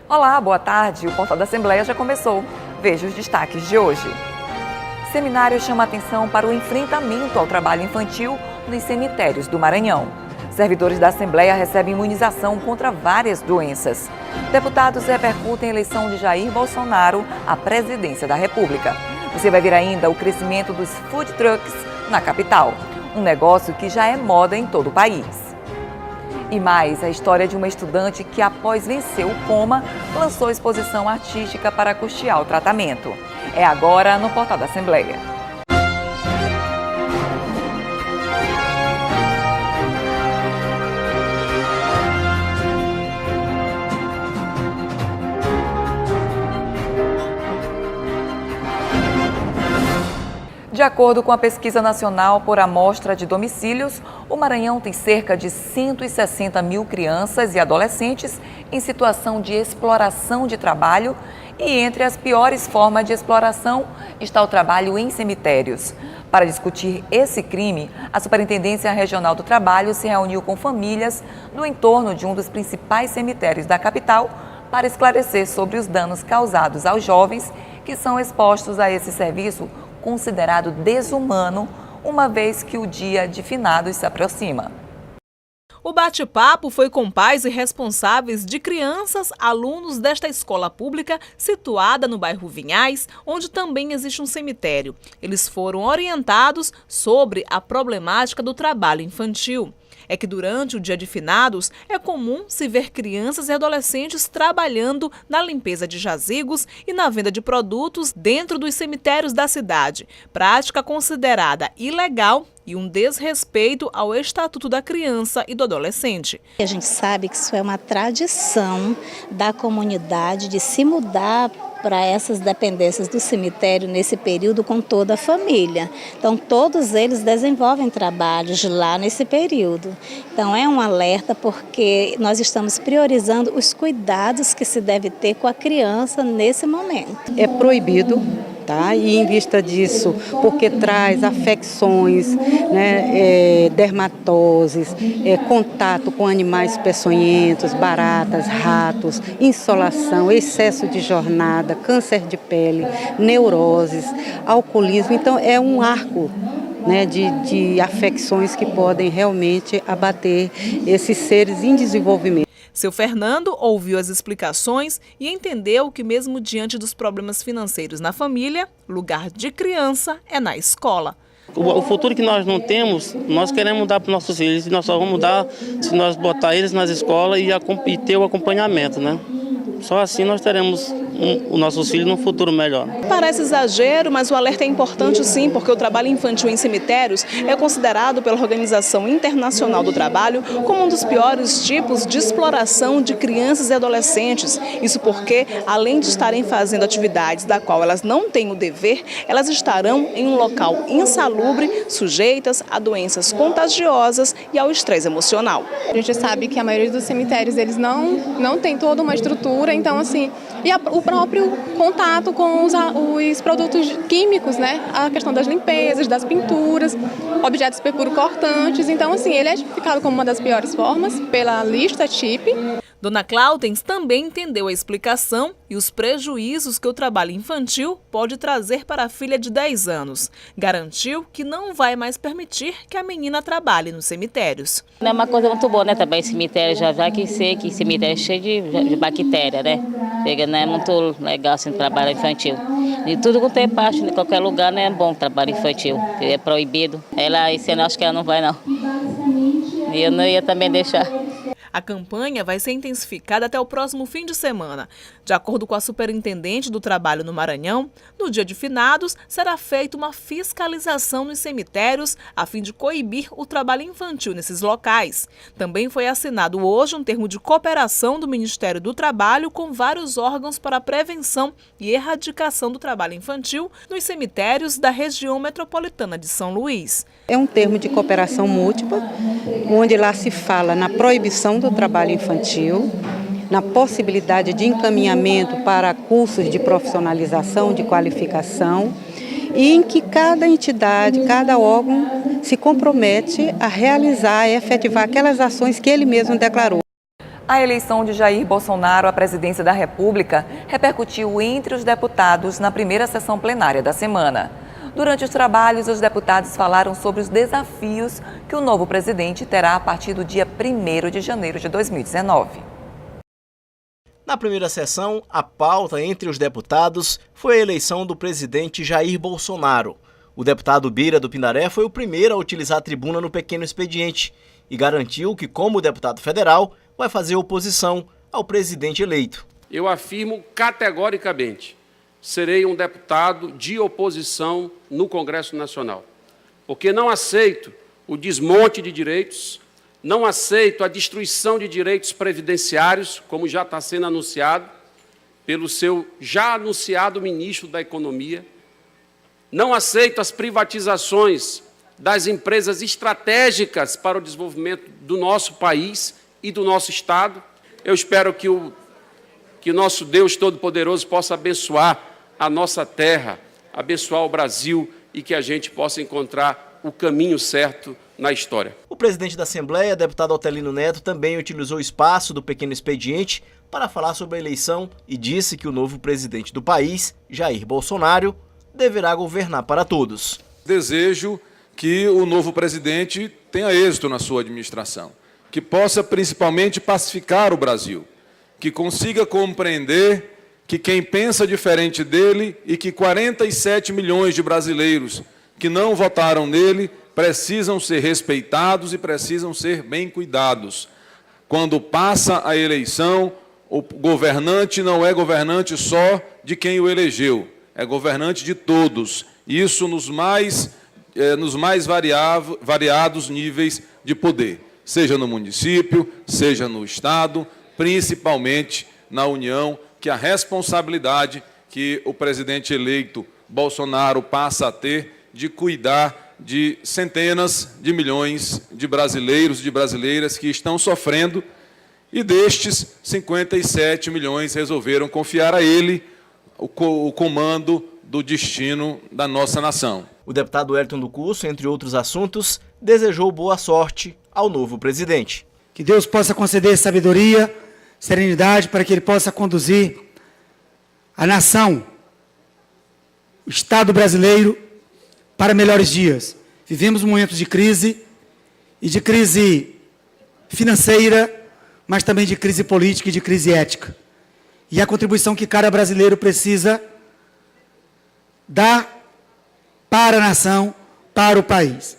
Olá, boa tarde. O Portal da Assembleia já começou. Veja os destaques de hoje. Seminário chama atenção para o enfrentamento ao trabalho infantil nos cemitérios do Maranhão. Servidores da Assembleia recebem imunização contra várias doenças. Deputados repercutem a eleição de Jair Bolsonaro à presidência da República. Você vai ver ainda o crescimento dos food trucks na capital, um negócio que já é moda em todo o país. E mais, a história de uma estudante que, após vencer o coma, lançou exposição artística para custear o tratamento. É agora no Portal da Assembleia. De acordo com a Pesquisa Nacional por Amostra de Domicílios, o Maranhão tem cerca de 160 mil crianças e adolescentes em situação de exploração de trabalho e entre as piores formas de exploração está o trabalho em cemitérios. Para discutir esse crime, a Superintendência Regional do Trabalho se reuniu com famílias no entorno de um dos principais cemitérios da capital para esclarecer sobre os danos causados aos jovens que são expostos a esse serviço considerado desumano, uma vez que o dia de finados se aproxima. O bate-papo foi com pais e responsáveis de crianças, alunos desta escola pública situada no bairro Vinhais, onde também existe um cemitério. Eles foram orientados sobre a problemática do trabalho infantil. É que durante o dia de finados é comum se ver crianças e adolescentes trabalhando na limpeza de jazigos e na venda de produtos dentro dos cemitérios da cidade, prática considerada ilegal e um desrespeito ao Estatuto da Criança e do Adolescente. A gente sabe que isso é uma tradição da comunidade de se mudar para essas dependências do cemitério nesse período com toda a família. Então, todos eles desenvolvem trabalhos lá nesse período. Então, é um alerta porque nós estamos priorizando os cuidados que se deve ter com a criança nesse momento. É proibido. Tá? E em vista disso, porque traz afecções, né, dermatoses, contato com animais peçonhentos, baratas, ratos, insolação, excesso de jornada, câncer de pele, neuroses, alcoolismo. Então é um arco, né, de afecções que podem realmente abater esses seres em desenvolvimento. Seu Fernando ouviu as explicações e entendeu que mesmo diante dos problemas financeiros na família, lugar de criança é na escola. O futuro que nós não temos, nós queremos dar para os nossos filhos, e nós só vamos dar se nós botar eles nas escolas e ter o acompanhamento, né? Só assim nós teremos os nossos filhos num futuro melhor. Parece exagero, mas o alerta é importante sim, porque o trabalho infantil em cemitérios é considerado pela Organização Internacional do Trabalho como um dos piores tipos de exploração de crianças e adolescentes. Isso porque, além de estarem fazendo atividades da qual elas não têm o dever, elas estarão em um local insalubre, sujeitas a doenças contagiosas e ao estresse emocional. A gente sabe que a maioria dos cemitérios eles não tem toda uma estrutura, então assim, o próprio contato com os produtos químicos, né? A questão das limpezas, das pinturas, objetos perfuro-cortantes. Então, assim, ele é tipificado como uma das piores formas pela lista TIP. Dona Claudens também entendeu a explicação e os prejuízos que o trabalho infantil pode trazer para a filha de 10 anos. Garantiu que não vai mais permitir que a menina trabalhe nos cemitérios. Não é uma coisa muito boa, né? Também cemitério, já que sei que cemitério é cheio de bactéria, né? Chega, não é muito legal assim, trabalho infantil. E tudo quanto é parte, em qualquer lugar, não é bom trabalho infantil, é proibido. Esse ano acho que ela não vai, não. E eu não ia também deixar. A campanha vai ser intensificada até o próximo fim de semana. De acordo com a superintendente do trabalho no Maranhão, no dia de finados será feita uma fiscalização nos cemitérios a fim de coibir o trabalho infantil nesses locais. Também foi assinado hoje um termo de cooperação do Ministério do Trabalho com vários órgãos para a prevenção e erradicação do trabalho infantil nos cemitérios da região metropolitana de São Luís. É um termo de cooperação múltipla, onde lá se fala na proibição do trabalho infantil, na possibilidade de encaminhamento para cursos de profissionalização, de qualificação, e em que cada entidade, cada órgão se compromete a realizar e efetivar aquelas ações que ele mesmo declarou. A eleição de Jair Bolsonaro à presidência da República repercutiu entre os deputados na primeira sessão plenária da semana. Durante os trabalhos, os deputados falaram sobre os desafios que o novo presidente terá a partir do dia 1º de janeiro de 2019. Na primeira sessão, a pauta entre os deputados foi a eleição do presidente Jair Bolsonaro. O deputado Bira do Pindaré foi o primeiro a utilizar a tribuna no pequeno expediente e garantiu que, como deputado federal, vai fazer oposição ao presidente eleito. Eu afirmo categoricamente, serei um deputado de oposição no Congresso Nacional, porque não aceito o desmonte de direitos, não aceito a destruição de direitos previdenciários, como já está sendo anunciado pelo seu já anunciado ministro da Economia, não aceito as privatizações das empresas estratégicas para o desenvolvimento do nosso país e do nosso Estado. Eu espero que o nosso Deus Todo-Poderoso possa abençoar a nossa terra, abençoar o Brasil e que a gente possa encontrar o caminho certo na história. O presidente da Assembleia, deputado Otelino Neto, também utilizou o espaço do pequeno expediente para falar sobre a eleição e disse que o novo presidente do país, Jair Bolsonaro, deverá governar para todos. Desejo que o novo presidente tenha êxito na sua administração, que possa principalmente pacificar o Brasil, que consiga compreender que quem pensa diferente dele e que 47 milhões de brasileiros que não votaram nele precisam ser respeitados e precisam ser bem cuidados. Quando passa a eleição, o governante não é governante só de quem o elegeu, é governante de todos. Isso nos mais variados níveis de poder, seja no município, seja no Estado, principalmente na União, que a responsabilidade que o presidente eleito Bolsonaro passa a ter de cuidar de centenas de milhões de brasileiros e de brasileiras que estão sofrendo, e destes, 57 milhões resolveram confiar a ele o comando do destino da nossa nação. O deputado Wellington do Curso, entre outros assuntos, desejou boa sorte ao novo presidente. Que Deus possa conceder sabedoria, serenidade para que ele possa conduzir a nação, o Estado brasileiro, para melhores dias. Vivemos momentos de crise, e de crise financeira, mas também de crise política e de crise ética. E a contribuição que cada brasileiro precisa dar para a nação, para o país.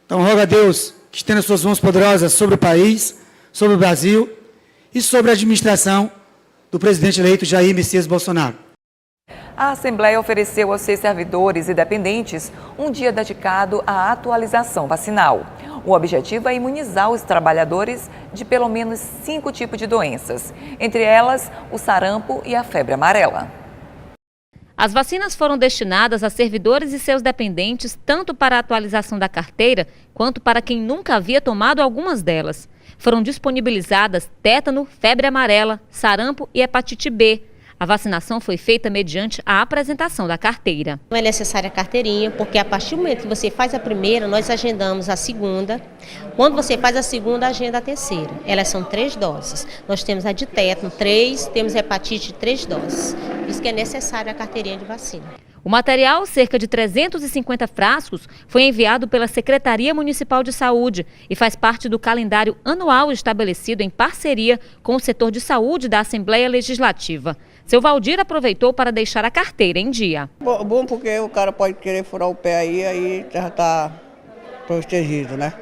Então, rogo a Deus que estenda suas mãos poderosas sobre o país, sobre o Brasil e sobre a administração do presidente eleito Jair Messias Bolsonaro. A Assembleia ofereceu aos seus servidores e dependentes um dia dedicado à atualização vacinal. O objetivo é imunizar os trabalhadores de pelo menos 5 tipos de doenças, entre elas o sarampo e a febre amarela. As vacinas foram destinadas a servidores e seus dependentes tanto para a atualização da carteira quanto para quem nunca havia tomado algumas delas. Foram disponibilizadas tétano, febre amarela, sarampo e hepatite B. A vacinação foi feita mediante a apresentação da carteira. Não é necessária a carteirinha, porque a partir do momento que você faz a primeira, nós agendamos a segunda. Quando você faz a segunda, agenda a terceira. Elas são 3 doses. Nós temos a de tétano, 3, temos hepatite, 3 doses. Por isso que é necessária a carteirinha de vacina. O material, cerca de 350 frascos, foi enviado pela Secretaria Municipal de Saúde e faz parte do calendário anual estabelecido em parceria com o setor de saúde da Assembleia Legislativa. Seu Valdir aproveitou para deixar a carteira em dia. Bom, porque o cara pode querer furar o pé aí já está protegido, né?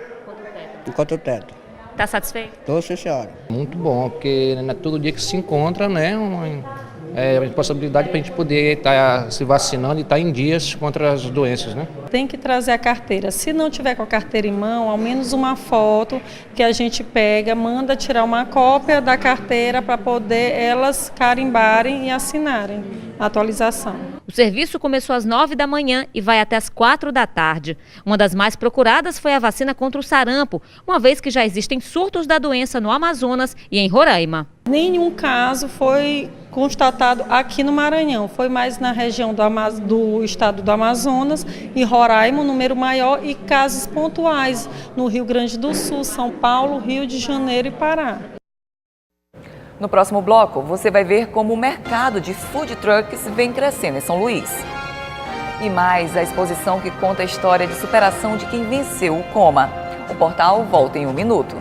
Enquanto o teto. Está satisfeito? Estou, sim, senhora. Muito bom, porque não é todo dia que se encontra, né? Uma possibilidade para a gente poder estar se vacinando e estar em dias contra as doenças, né? Tem que trazer a carteira. Se não tiver com a carteira em mão, ao menos uma foto que a gente pega, manda tirar uma cópia da carteira para poder elas carimbarem e assinarem a atualização. O serviço começou às 9 da manhã e vai até às 4 da tarde. Uma das mais procuradas foi a vacina contra o sarampo, uma vez que já existem surtos da doença no Amazonas e em Roraima. Nenhum caso foi constatado aqui no Maranhão, foi mais na região do estado do Amazonas e Roraima, um número maior, e casos pontuais no Rio Grande do Sul, São Paulo, Rio de Janeiro e Pará. No próximo bloco, você vai ver como o mercado de food trucks vem crescendo em São Luís. E mais a exposição que conta a história de superação de quem venceu o coma. O portal volta em 1 minuto.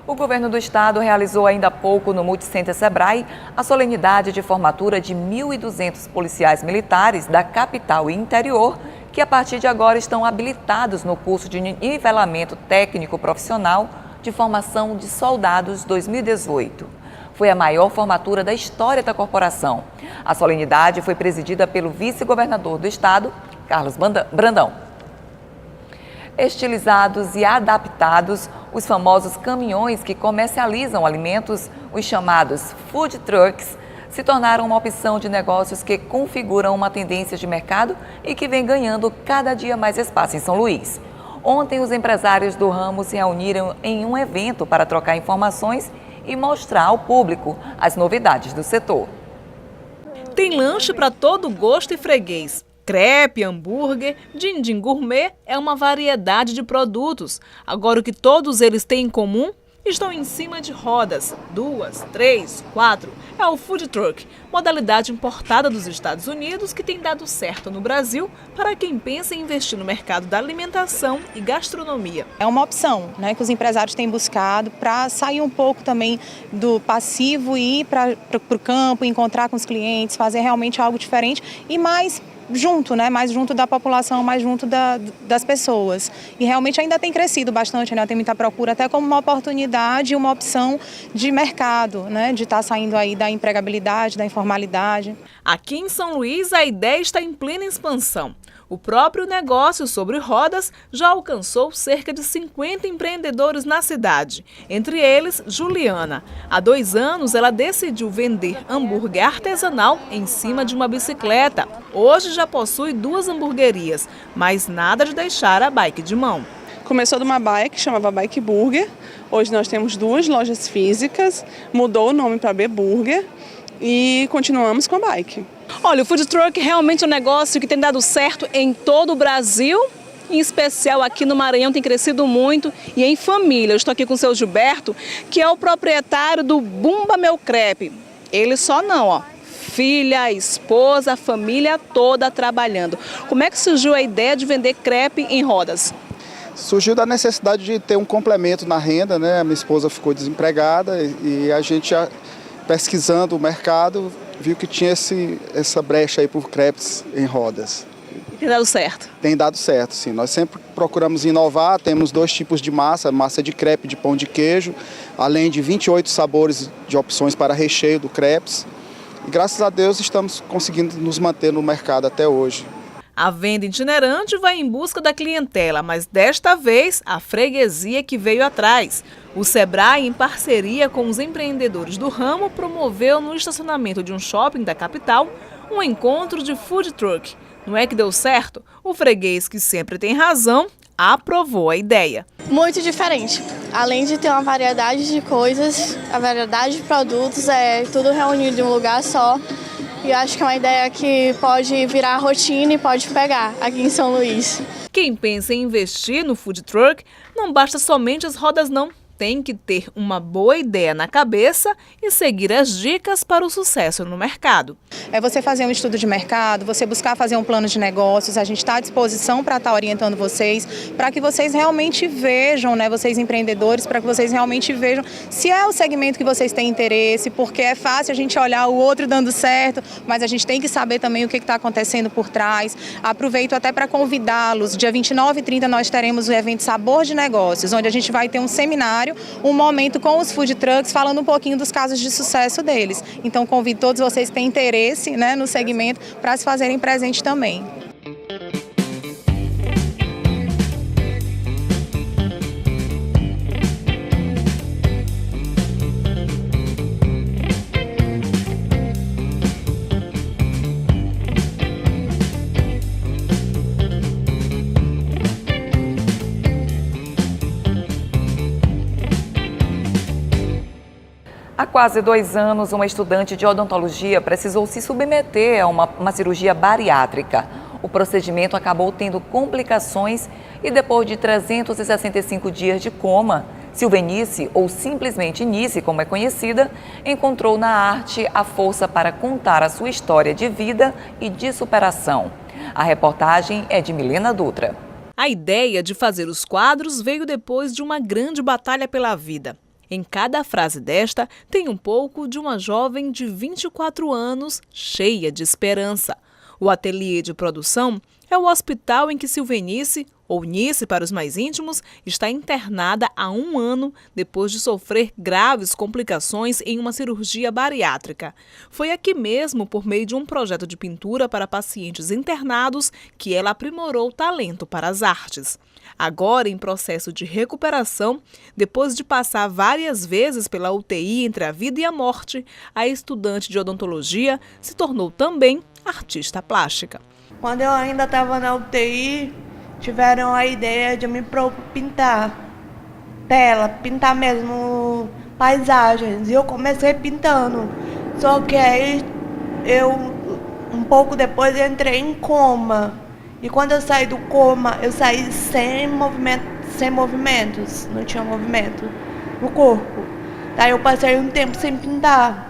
O governo do estado realizou ainda há pouco no Multicenter Sebrae a solenidade de formatura de 1.200 policiais militares da capital e interior que a partir de agora estão habilitados no curso de nivelamento técnico profissional de formação de soldados 2018. Foi a maior formatura da história da corporação. A solenidade foi presidida pelo vice-governador do estado, Carlos Brandão. Estilizados e adaptados, os famosos caminhões que comercializam alimentos, os chamados food trucks, se tornaram uma opção de negócios que configuram uma tendência de mercado e que vem ganhando cada dia mais espaço em São Luís. Ontem, os empresários do ramo se reuniram em um evento para trocar informações e mostrar ao público as novidades do setor. Tem lanche para todo gosto e freguês. Crepe, hambúrguer, din-din gourmet é uma variedade de produtos. Agora, o que todos eles têm em comum? Estão em cima de rodas, 2, 3, 4. É o food truck, modalidade importada dos Estados Unidos que tem dado certo no Brasil para quem pensa em investir no mercado da alimentação e gastronomia. É uma opção, né, que os empresários têm buscado para sair um pouco também do passivo e ir para o campo, encontrar com os clientes, fazer realmente algo diferente e mais junto, né? Mais junto da população, mais junto das pessoas. E realmente ainda tem crescido bastante, né? Tem muita procura, até como uma oportunidade e uma opção de mercado, né? De estar saindo aí da empregabilidade, da informalidade. Aqui em São Luís, a ideia está em plena expansão. O próprio negócio sobre rodas já alcançou cerca de 50 empreendedores na cidade, entre eles Juliana. Há 2 anos, ela decidiu vender hambúrguer artesanal em cima de uma bicicleta. Hoje já possui 2 hamburguerias, mas nada de deixar a bike de mão. Começou de uma bike que chamava Bike Burger. Hoje nós temos 2 lojas físicas, mudou o nome para B Burger e continuamos com a bike. Olha, o food truck realmente é um negócio que tem dado certo em todo o Brasil, em especial aqui no Maranhão tem crescido muito e em família. Eu estou aqui com o seu Gilberto, que é o proprietário do Bumba Meu Crepe. Ele só não, ó. Filha, esposa, a família toda trabalhando. Como é que surgiu a ideia de vender crepe em rodas? Surgiu da necessidade de ter um complemento na renda, né? A minha esposa ficou desempregada e a gente, pesquisando o mercado, viu que tinha essa brecha aí por crepes em rodas. E tem dado certo? Tem dado certo, sim. Nós sempre procuramos inovar, temos 2 tipos de massa de crepe e de pão de queijo, além de 28 sabores de opções para recheio do crepes. E graças a Deus estamos conseguindo nos manter no mercado até hoje. A venda itinerante vai em busca da clientela, mas desta vez a freguesia que veio atrás. O Sebrae, em parceria com os empreendedores do ramo, promoveu no estacionamento de um shopping da capital um encontro de food truck. Não é que deu certo? O freguês, que sempre tem razão, aprovou a ideia. Muito diferente. Além de ter uma variedade de coisas, a variedade de produtos, é tudo reunido em um lugar só. E acho que é uma ideia que pode virar rotina e pode pegar aqui em São Luís. Quem pensa em investir no food truck, não basta somente as rodas não. Tem que ter uma boa ideia na cabeça e seguir as dicas para o sucesso no mercado. É você fazer um estudo de mercado, você buscar fazer um plano de negócios, a gente está à disposição para estar orientando vocês, para que vocês realmente vejam, né, vocês empreendedores, para que vocês realmente vejam se é o segmento que vocês têm interesse, porque é fácil a gente olhar o outro dando certo, mas a gente tem que saber também o que está acontecendo por trás. Aproveito até para convidá-los, dia 29 e 30 nós teremos o evento Sabor de Negócios, onde a gente vai ter um seminário, um momento com os food trucks, falando um pouquinho dos casos de sucesso deles. Então convido todos vocês que têm interesse, né, no segmento para se fazerem presente também. Há quase 2 anos, uma estudante de odontologia precisou se submeter a uma cirurgia bariátrica. O procedimento acabou tendo complicações e depois de 365 dias de coma, Silvenice, ou simplesmente Nice, como é conhecida, encontrou na arte a força para contar a sua história de vida e de superação. A reportagem é de Milena Dutra. A ideia de fazer os quadros veio depois de uma grande batalha pela vida. Em cada frase desta tem um pouco de uma jovem de 24 anos, cheia de esperança. O ateliê de produção é o hospital em que Silvenice, ou Nice para os mais íntimos, está internada há 1 ano depois de sofrer graves complicações em uma cirurgia bariátrica. Foi aqui mesmo, por meio de um projeto de pintura para pacientes internados, que ela aprimorou o talento para as artes. Agora, em processo de recuperação, depois de passar várias vezes pela UTI entre a vida e a morte, a estudante de odontologia se tornou também artista plástica. Quando eu ainda estava na UTI, tiveram a ideia de me pintar tela, pintar mesmo paisagens. E eu comecei pintando. Só que aí um pouco depois, eu entrei em coma. E quando eu saí do coma, eu saí sem movimentos, não tinha movimento no corpo. Daí eu passei um tempo sem pintar,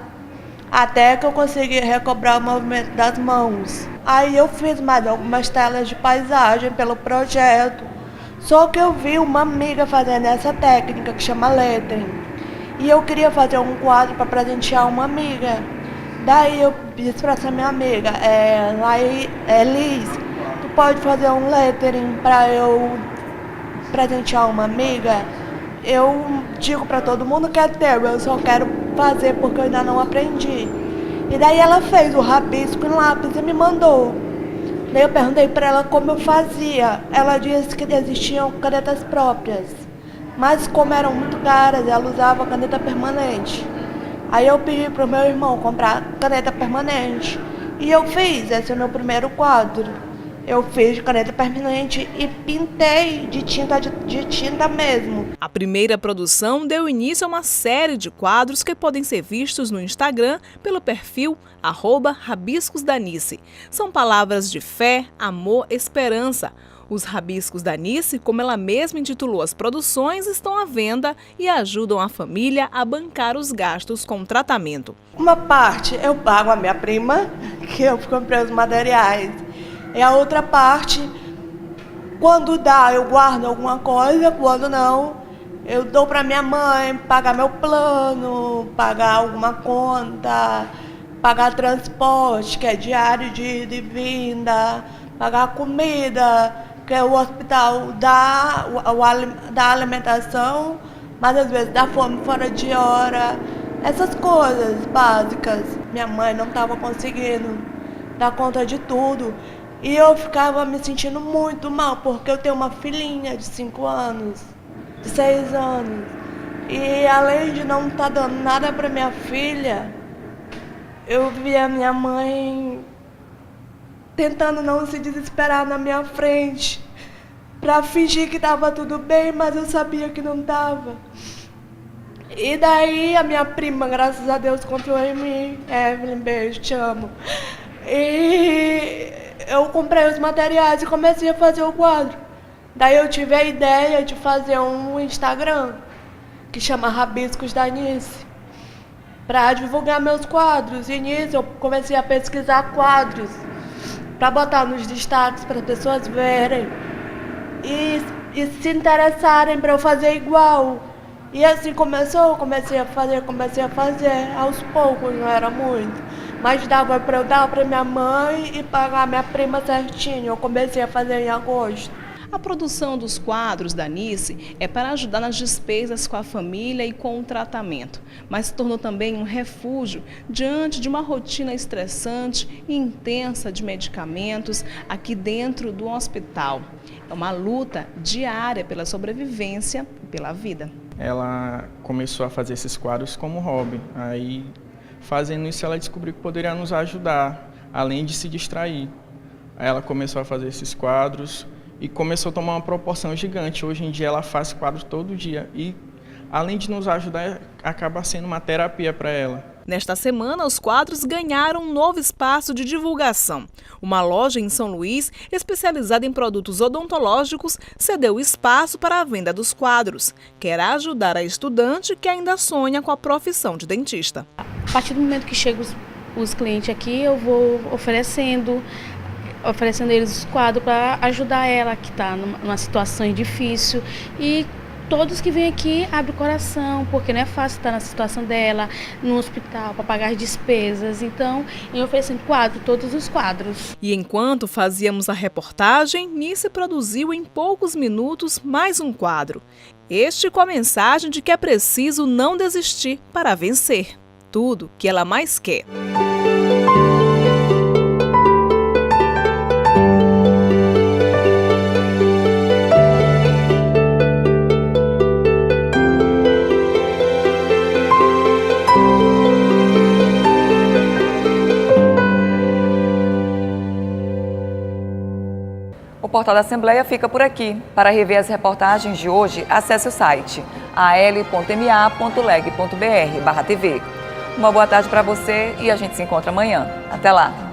até que eu consegui recobrar o movimento das mãos. Aí eu fiz mais algumas telas de paisagem pelo projeto. Só que eu vi uma amiga fazendo essa técnica que chama lettering. E eu queria fazer um quadro para presentear uma amiga. Daí eu disse para essa minha amiga, Liz, tu pode fazer um lettering para eu presentear uma amiga? Eu digo para todo mundo que é teu, eu só quero fazer porque eu ainda não aprendi. E daí ela fez o rabisco em lápis e me mandou. Daí eu perguntei para ela como eu fazia. Ela disse que existiam canetas próprias, mas como eram muito caras, ela usava caneta permanente. Aí eu pedi para o meu irmão comprar caneta permanente. E eu fiz, esse é o meu primeiro quadro. Eu fiz de caneta permanente e pintei de tinta mesmo. A primeira produção deu início a uma série de quadros que podem ser vistos no Instagram pelo perfil @rabiscosdanice. São palavras de fé, amor, esperança. Os rabiscos da Nice, como ela mesma intitulou as produções, estão à venda e ajudam a família a bancar os gastos com o tratamento. Uma parte eu pago a minha prima, que eu comprei os materiais. E a outra parte, quando dá, eu guardo alguma coisa, quando não, eu dou para minha mãe pagar meu plano, pagar alguma conta, pagar transporte, que é diário de ida e vinda, pagar comida, que o hospital dá alimentação, mas às vezes dá fome fora de hora, essas coisas básicas. Minha mãe não estava conseguindo dar conta de tudo. E eu ficava me sentindo muito mal, porque eu tenho uma filhinha de 5 anos, de 6 anos. E além de não estar dando nada para minha filha, eu via minha mãe tentando não se desesperar na minha frente, para fingir que estava tudo bem, mas eu sabia que não estava. E daí a minha prima, graças a Deus, confiou em mim. Evelyn, beijo, te amo. E eu comprei os materiais e comecei a fazer o quadro. Daí eu tive a ideia de fazer um Instagram, que chama Rabiscos da Nice, para divulgar meus quadros. E nisso eu comecei a pesquisar quadros, para botar nos destaques, para as pessoas verem e se interessarem para eu fazer igual. E assim comecei a fazer, aos poucos, não era muito. Mas dava para eu dar para minha mãe e pagar minha prima certinho. Eu comecei a fazer em agosto. A produção dos quadros da Nice é para ajudar nas despesas com a família e com o tratamento, mas se tornou também um refúgio diante de uma rotina estressante e intensa de medicamentos aqui dentro do hospital. É uma luta diária pela sobrevivência e pela vida. Ela começou a fazer esses quadros como hobby. Aí, fazendo isso, ela descobriu que poderia nos ajudar, além de se distrair. Aí ela começou a fazer esses quadros e começou a tomar uma proporção gigante. Hoje em dia ela faz quadros todo dia e, além de nos ajudar, acaba sendo uma terapia para ela. Nesta semana, os quadros ganharam um novo espaço de divulgação. Uma loja em São Luís, especializada em produtos odontológicos, cedeu espaço para a venda dos quadros. Quer ajudar a estudante que ainda sonha com a profissão de dentista. A partir do momento que chegam os clientes aqui, eu vou oferecendo eles os quadros para ajudar ela que está numa situação difícil. E todos que vêm aqui abrem o coração, porque não é fácil estar na situação dela, no hospital, para pagar as despesas. Então, eu oferecendo todos os quadros. E enquanto fazíamos a reportagem, Nice produziu em poucos minutos mais um quadro. Este com a mensagem de que é preciso não desistir para vencer tudo que ela mais quer. O Portal da Assembleia fica por aqui. Para rever as reportagens de hoje, acesse o site al.ma.leg.br/tv. Uma boa tarde para você e a gente se encontra amanhã. Até lá!